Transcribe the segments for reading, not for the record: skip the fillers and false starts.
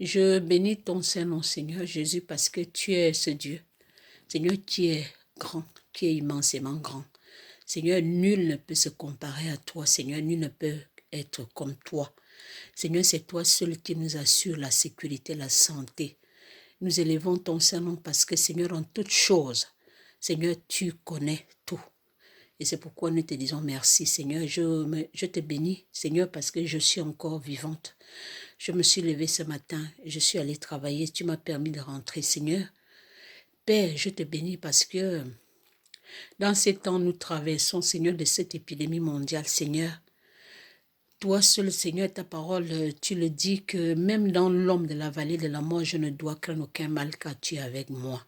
Je bénis ton Saint-Nom, Seigneur Jésus, parce que tu es ce Dieu. Seigneur, qui est grand, qui est immensément grand. Seigneur, nul ne peut se comparer à toi. Seigneur, nul ne peut être comme toi. Seigneur, c'est toi seul qui nous assure la sécurité, la santé. Nous élevons ton Saint-Nom parce que, Seigneur, en toutes choses, Seigneur, tu connais tout. Et c'est pourquoi nous te disons merci, Seigneur. Je te bénis, Seigneur, parce que je suis encore vivante. Je me suis levée ce matin, je suis allée travailler, tu m'as permis de rentrer, Seigneur. Père, je te bénis parce que dans ces temps, nous traversons, Seigneur, de cette épidémie mondiale, Seigneur. Toi seul, Seigneur, ta parole, tu le dis que même dans l'ombre de la vallée de la mort, je ne dois craindre aucun mal car tu es avec moi.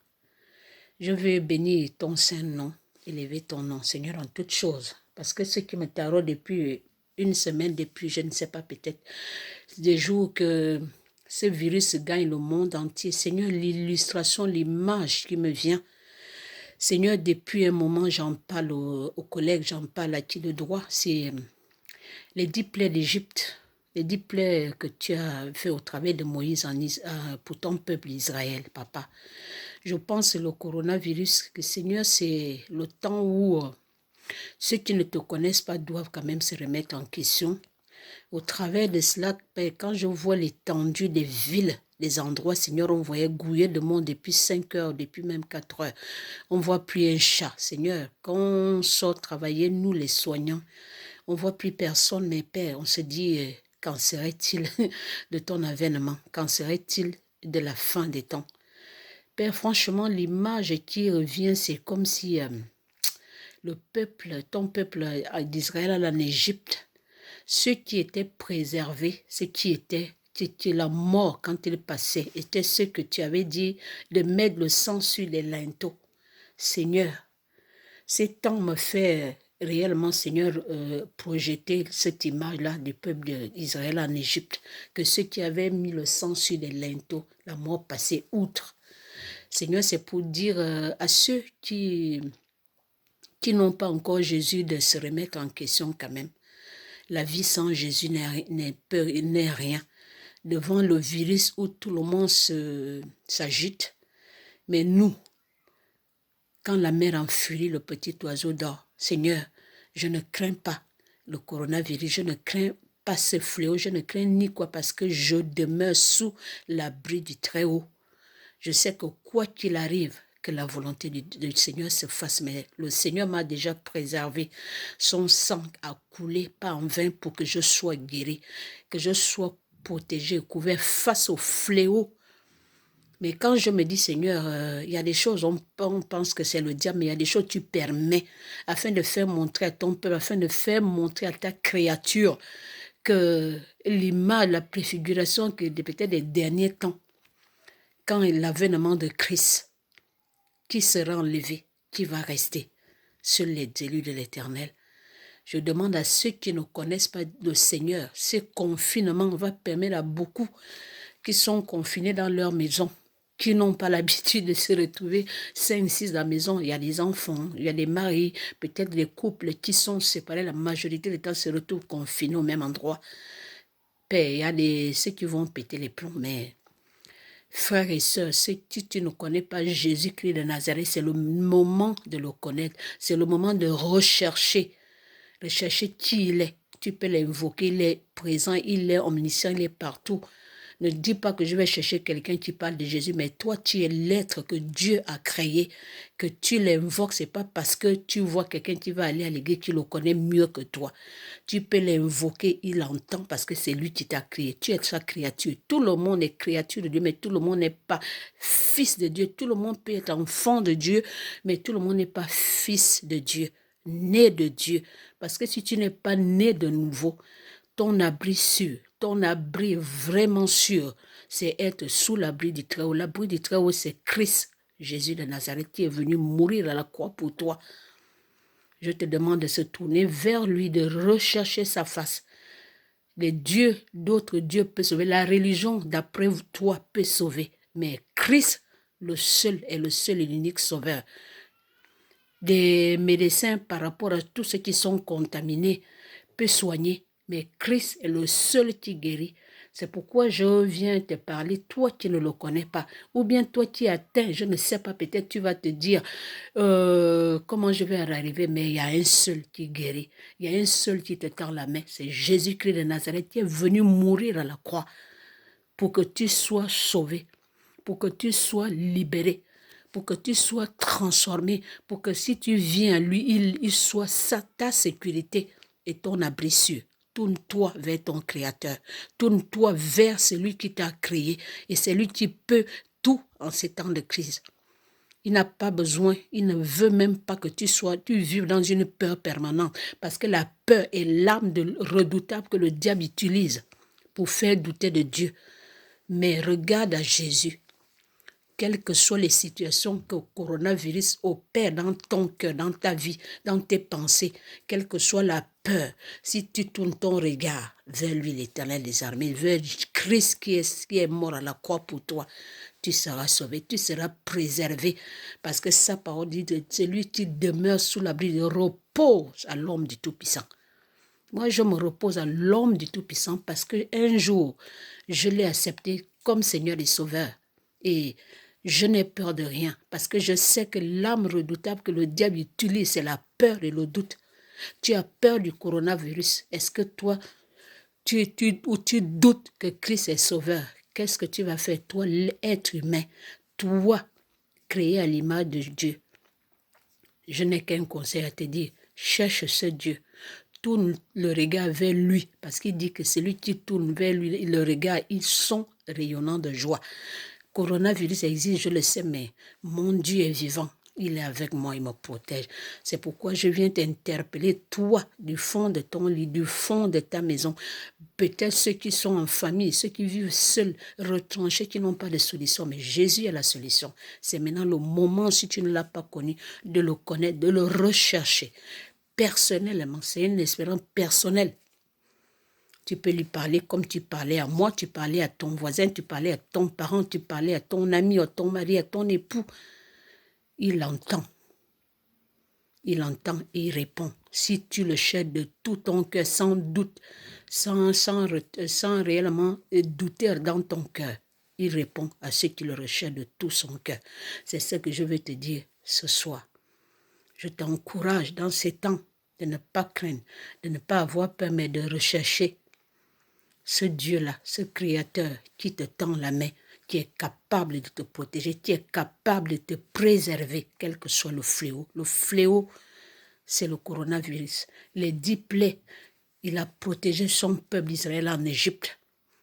Je veux bénir ton Saint-Nom, élever ton nom, Seigneur, en toutes choses. Parce que ce qui me taraude depuis une semaine, depuis, je ne sais pas, peut-être des jours que ce virus gagne le monde entier. Seigneur, l'illustration, l'image qui me vient. Seigneur, depuis un moment, j'en parle aux collègues, j'en parle à qui de droit. C'est les 10 plaies d'Égypte, les 10 plaies que tu as fait au travers de Moïse pour ton peuple Israël, papa. Je pense que le coronavirus, que Seigneur, c'est le temps où ceux qui ne te connaissent pas doivent quand même se remettre en question. Au travers de cela, quand je vois l'étendue des villes, des endroits, Seigneur, on voyait grouiller de monde depuis 5 heures, depuis même 4 heures. On ne voit plus un chat, Seigneur. Quand on sort travailler, nous les soignants, on ne voit plus personne, mais Père, on se dit, qu'en serait-il de ton avènement? Qu'en serait-il de la fin des temps? Père, franchement, l'image qui revient, c'est comme si le peuple, ton peuple d'Israël en Égypte, ceux qui étaient préservés, ceux qui étaient la mort quand ils passaient, étaient ceux que tu avais dit de mettre le sang sur les linteaux. Seigneur, ces temps me fait réellement, Seigneur, projeter cette image-là du peuple d'Israël en Égypte, que ceux qui avaient mis le sang sur les linteaux, la mort passait outre. Seigneur, c'est pour dire à ceux qui n'ont pas encore Jésus de se remettre en question quand même. La vie sans Jésus n'est rien. Devant le virus où tout le monde s'agite, mais nous, quand la mer enfuit, le petit oiseau dort. Seigneur, je ne crains pas le coronavirus, je ne crains pas ce fléau, je ne crains ni quoi parce que je demeure sous l'abri du Très-Haut. Je sais que quoi qu'il arrive, que la volonté du Seigneur se fasse, mais le Seigneur m'a déjà préservé. Son sang a coulé pas en vain pour que je sois guéri, que je sois protégé, couvert face au fléau. Mais quand je me dis, Seigneur, il y a des choses, on pense que c'est le diable, mais il y a des choses que tu permets afin de faire montrer à ton peuple, afin de faire montrer à ta créature que l'image, la préfiguration que peut-être des derniers temps, quand l'avènement de Christ, qui sera enlevé, qui va rester, seuls les élus de l'Éternel. Je demande à ceux qui ne connaissent pas le Seigneur, ce confinement va permettre à beaucoup qui sont confinés dans leur maison, qui n'ont pas l'habitude de se retrouver 5-6 à la maison. Il y a des enfants, il y a des maris, peut-être des couples qui sont séparés, la majorité du temps se retrouvent confinés au même endroit. Père, il y a ceux qui vont péter les plombs, mais frères et sœurs, si tu ne connais pas Jésus-Christ de Nazareth, c'est le moment de le connaître. C'est le moment de rechercher qui il est. Tu peux l'invoquer, il est présent, il est omniscient, il est partout. Ne dis pas que je vais chercher quelqu'un qui parle de Jésus, mais toi, tu es l'être que Dieu a créé, que tu l'invoques, c'est pas parce que tu vois quelqu'un qui va aller à l'église qui le connaît mieux que toi. Tu peux l'invoquer, il entend parce que c'est lui qui t'a créé. Tu es sa créature. Tout le monde est créature de Dieu, mais tout le monde n'est pas fils de Dieu. Tout le monde peut être enfant de Dieu, mais tout le monde n'est pas fils de Dieu, né de Dieu. Parce que si tu n'es pas né de nouveau, ton abri sûr, ton abri vraiment sûr, c'est être sous l'abri du Très-Haut. L'abri du Très-Haut, c'est Christ, Jésus de Nazareth, qui est venu mourir à la croix pour toi. Je te demande de se tourner vers lui, de rechercher sa face. Les dieux, d'autres dieux peuvent sauver. La religion, d'après toi, peut sauver. Mais Christ, le seul est le seul et l'unique sauveur. Des médecins, par rapport à tous ceux qui sont contaminés, peuvent soigner. Mais Christ est le seul qui guérit. C'est pourquoi je viens te parler, toi qui ne le connais pas, ou bien toi qui atteins, je ne sais pas, peut-être tu vas te dire, comment je vais arriver, mais il y a un seul qui guérit, il y a un seul qui te tend la main, c'est Jésus-Christ de Nazareth qui est venu mourir à la croix pour que tu sois sauvé, pour que tu sois libéré, pour que tu sois transformé, pour que si tu viens à lui, il soit ta sécurité et ton abri sûr. Tourne-toi vers ton Créateur. Tourne-toi vers celui qui t'a créé et c'est lui qui peut tout en ces temps de crise. Il n'a pas besoin, il ne veut même pas que tu vives dans une peur permanente parce que la peur est l'arme redoutable que le diable utilise pour faire douter de Dieu. Mais regarde à Jésus. Quelles que soient les situations que le coronavirus opère dans ton cœur, dans ta vie, dans tes pensées, quelle que soit la peur, si tu tournes ton regard vers lui, l'Éternel des armées, vers Christ qui est mort à la croix pour toi, tu seras sauvé, tu seras préservé, parce que sa parole dit que celui qui demeure sous l'abri de repose à l'homme du Tout-Puissant. Moi, je me repose à l'homme du Tout-Puissant parce qu'un jour, je l'ai accepté comme Seigneur et Sauveur. Et je n'ai peur de rien parce que je sais que l'arme redoutable que le diable utilise, c'est la peur et le doute. Tu as peur du coronavirus. Est-ce que toi, tu doutes que Christ est Sauveur? Qu'est-ce que tu vas faire, toi, l'être humain, toi, créé à l'image de Dieu? Je n'ai qu'un conseil à te dire. Cherche ce Dieu. Tourne le regard vers lui, parce qu'il dit que celui qui tourne vers lui, le regard, ils sont rayonnants de joie. Coronavirus existe, je le sais, mais mon Dieu est vivant. Il est avec moi, il me protège. C'est pourquoi je viens t'interpeller, toi, du fond de ton lit, du fond de ta maison. Peut-être ceux qui sont en famille, ceux qui vivent seuls, retranchés, qui n'ont pas de solution. Mais Jésus est la solution. C'est maintenant le moment, si tu ne l'as pas connu, de le connaître, de le rechercher. Personnellement, c'est une expérience personnelle. Tu peux lui parler comme tu parlais à moi, tu parlais à ton voisin, tu parlais à ton parent, tu parlais à ton ami, à ton mari, à ton époux. Il entend. Il entend et il répond. Si tu le cherches de tout ton cœur, sans doute, sans réellement douter dans ton cœur, il répond à ceux qui le recherchent de tout son cœur. C'est ce que je veux te dire ce soir. Je t'encourage dans ces temps de ne pas craindre, de ne pas avoir peur, mais de rechercher ce Dieu-là, ce Créateur qui te tend la main, qui est capable de te protéger, qui est capable de te préserver, quel que soit le fléau. Le fléau, c'est le coronavirus. Les 10 plaies, il a protégé son peuple d'Israël en Égypte.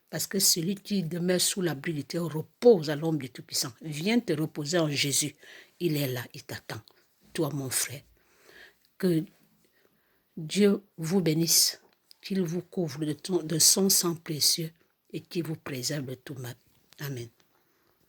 Parce que celui qui demeure sous l'abri de Dieu repose à l'ombre du Tout-Puissant. Viens te reposer en Jésus. Il est là, il t'attend. Toi, mon frère. Que Dieu vous bénisse, qu'il vous couvre de son sang précieux et qu'il vous préserve de tout mal. Amen.